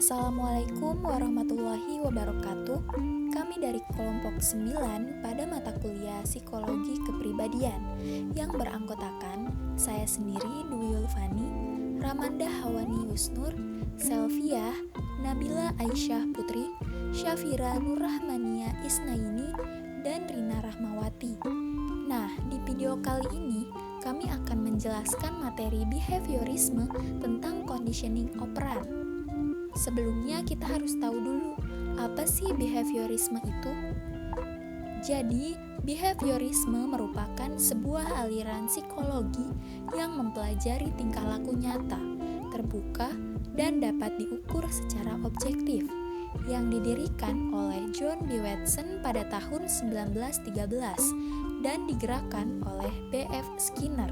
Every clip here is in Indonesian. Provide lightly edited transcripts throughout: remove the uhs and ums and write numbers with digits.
Assalamualaikum warahmatullahi wabarakatuh. Kami dari kelompok 9 pada mata kuliah Psikologi Kepribadian yang beranggotakan saya sendiri Dwi Ulfani, Ramanda Hawani Yusnur, Selviah, Nabila Aisyah Putri, Syafira Nurrahmania Isnaini, dan Rina Rahmawati. Nah, di video kali ini kami akan menjelaskan materi behaviorisme tentang conditioning operan. Sebelumnya kita harus tahu dulu, apa sih behaviorisme itu? Jadi, behaviorisme merupakan sebuah aliran psikologi yang mempelajari tingkah laku nyata, terbuka, dan dapat diukur secara objektif, yang didirikan oleh John B. Watson pada tahun 1913 dan digerakkan oleh B.F. Skinner.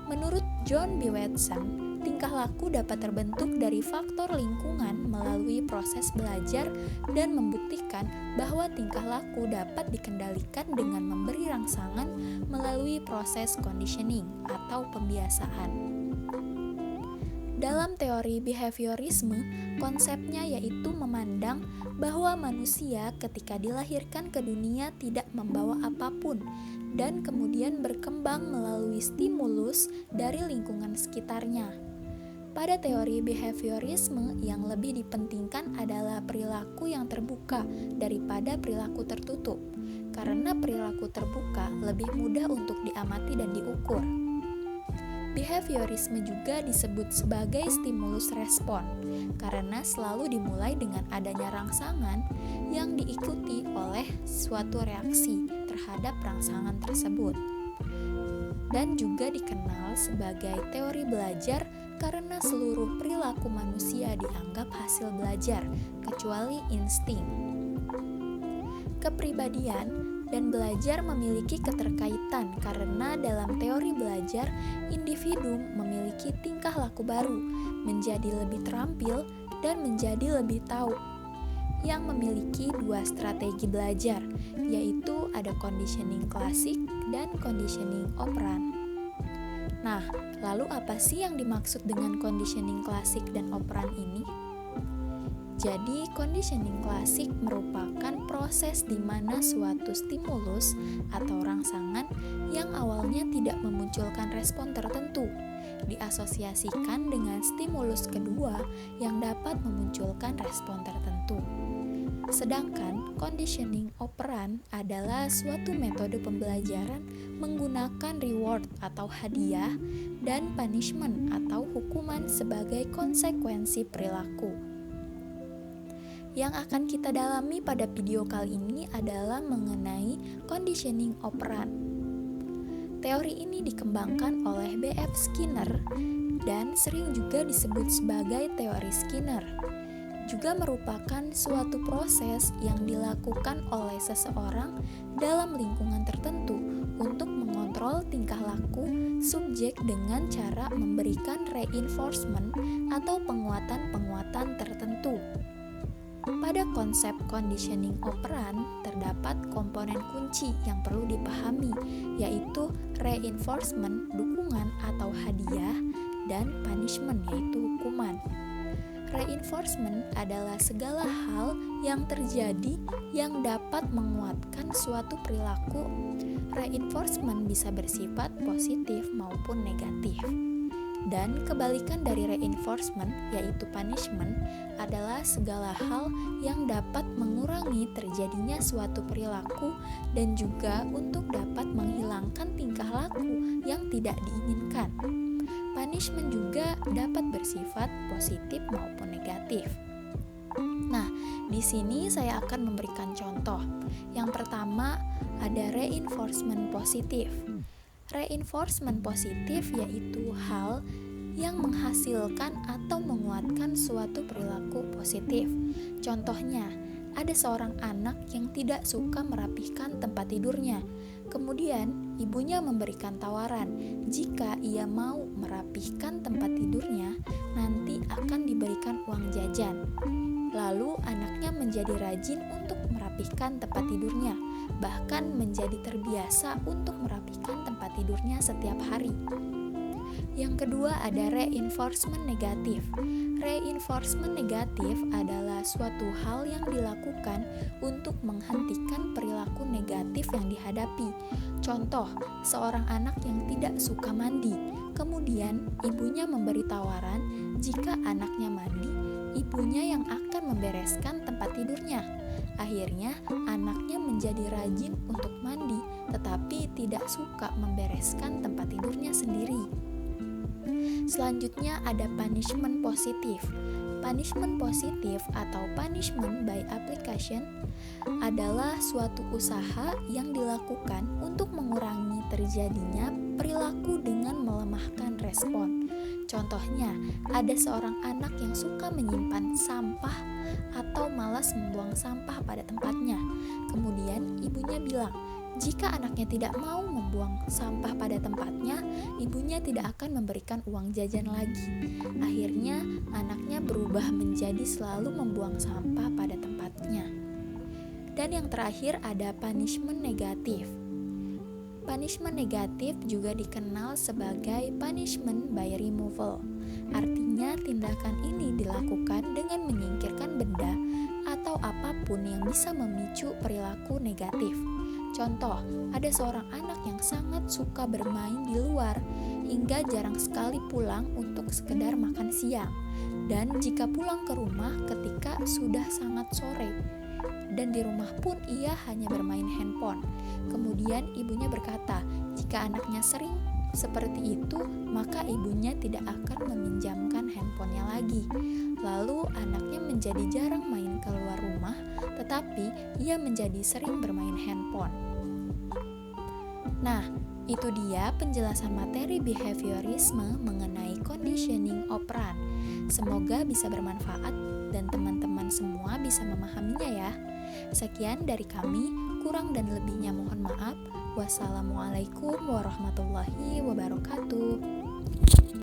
Menurut John B. Watson, tingkah laku dapat terbentuk dari faktor lingkungan melalui proses belajar dan membuktikan bahwa tingkah laku dapat dikendalikan dengan memberi rangsangan melalui proses conditioning atau pembiasaan. Dalam teori behaviorisme, konsepnya yaitu memandang bahwa manusia ketika dilahirkan ke dunia tidak membawa apapun dan kemudian berkembang melalui stimulus dari lingkungan sekitarnya. Pada teori behaviorisme, yang lebih dipentingkan adalah perilaku yang terbuka daripada perilaku tertutup, karena perilaku terbuka lebih mudah untuk diamati dan diukur. Behaviorisme juga disebut sebagai stimulus respon, karena selalu dimulai dengan adanya rangsangan yang diikuti oleh suatu reaksi terhadap rangsangan tersebut. Dan juga dikenal sebagai teori belajar karena seluruh perilaku manusia dianggap hasil belajar, kecuali insting. Kepribadian dan belajar memiliki keterkaitan karena dalam teori belajar, individu memiliki tingkah laku baru, menjadi lebih terampil dan menjadi lebih tahu, yang memiliki dua strategi belajar, yaitu ada conditioning klasik dan conditioning operan. Nah, lalu apa sih yang dimaksud dengan conditioning klasik dan operan ini? Jadi, conditioning klasik merupakan proses di mana suatu stimulus atau rangsangan yang awalnya tidak memunculkan respon tertentu diasosiasikan dengan stimulus kedua yang dapat memunculkan respon tertentu. Sedangkan conditioning operan adalah suatu metode pembelajaran menggunakan reward atau hadiah dan punishment atau hukuman sebagai konsekuensi perilaku. Yang akan kita dalami pada video kali ini adalah mengenai conditioning operan. Teori ini dikembangkan oleh B.F. Skinner dan sering juga disebut sebagai teori Skinner. Juga merupakan suatu proses yang dilakukan oleh seseorang dalam lingkungan tertentu untuk mengontrol tingkah laku subjek dengan cara memberikan reinforcement atau penguatan-penguatan tertentu. Pada konsep conditioning operan, terdapat komponen kunci yang perlu dipahami, yaitu reinforcement, dukungan atau hadiah, dan punishment, yaitu hukuman. Reinforcement adalah segala hal yang terjadi yang dapat menguatkan suatu perilaku. Reinforcement bisa bersifat positif maupun negatif. Dan kebalikan dari reinforcement, yaitu punishment, adalah segala hal yang dapat mengurangi terjadinya suatu perilaku dan juga untuk dapat menghilangkan tingkah laku yang tidak diinginkan. Punishment juga dapat bersifat positif maupun negatif. Nah, di sini saya akan memberikan contoh. Yang pertama, ada reinforcement positif. Reinforcement positif yaitu hal yang menghasilkan atau menguatkan suatu perilaku positif. Contohnya, ada seorang anak yang tidak suka merapihkan tempat tidurnya. Kemudian, ibunya memberikan tawaran, jika ia mau merapihkan tempat tidurnya, nanti akan diberikan uang jajan. Lalu, anaknya menjadi rajin untuk merapihkan tempat tidurnya, bahkan menjadi terbiasa untuk merapihkan tempat tidurnya setiap hari. Yang kedua ada reinforcement negatif. Reinforcement negatif adalah suatu hal yang dilakukan untuk menghentikan perilaku negatif yang dihadapi. Contoh, seorang anak yang tidak suka mandi, kemudian ibunya memberi tawaran jika anaknya mandi, ibunya yang akan membereskan tempat tidurnya. Akhirnya, anaknya menjadi rajin untuk mandi, tetapi tidak suka membereskan tempat tidurnya sendiri. Selanjutnya ada punishment positif. Punishment positif atau punishment by application adalah suatu usaha yang dilakukan untuk mengurangi terjadinya perilaku dengan melemahkan respon. Contohnya, ada seorang anak yang suka menyimpan sampah atau malas membuang sampah pada tempatnya. Kemudian ibunya bilang, jika anaknya tidak mau membuang sampah pada tempatnya, ibunya tidak akan memberikan uang jajan lagi. Akhirnya, anaknya berubah menjadi selalu membuang sampah pada tempatnya. Dan yang terakhir ada punishment negatif. Punishment negatif juga dikenal sebagai punishment by removal. Artinya, tindakan ini dilakukan dengan menyingkirkan benda atau apapun yang bisa memicu perilaku negatif. Contoh, ada seorang anak yang sangat suka bermain di luar hingga jarang sekali pulang untuk sekedar makan siang. Dan jika pulang ke rumah ketika sudah sangat sore, dan di rumah pun ia hanya bermain handphone. Kemudian ibunya berkata, jika anaknya sering seperti itu, maka ibunya tidak akan meminjamkan handphonenya lagi. Lalu anaknya menjadi jarang main keluar rumah, tetapi ia menjadi sering bermain handphone. Nah, itu dia penjelasan materi behaviorisme mengenai conditioning operan. Semoga bisa bermanfaat dan teman-teman semua bisa memahaminya ya. Sekian dari kami, kurang dan lebihnya mohon maaf. Wassalamualaikum warahmatullahi wabarakatuh.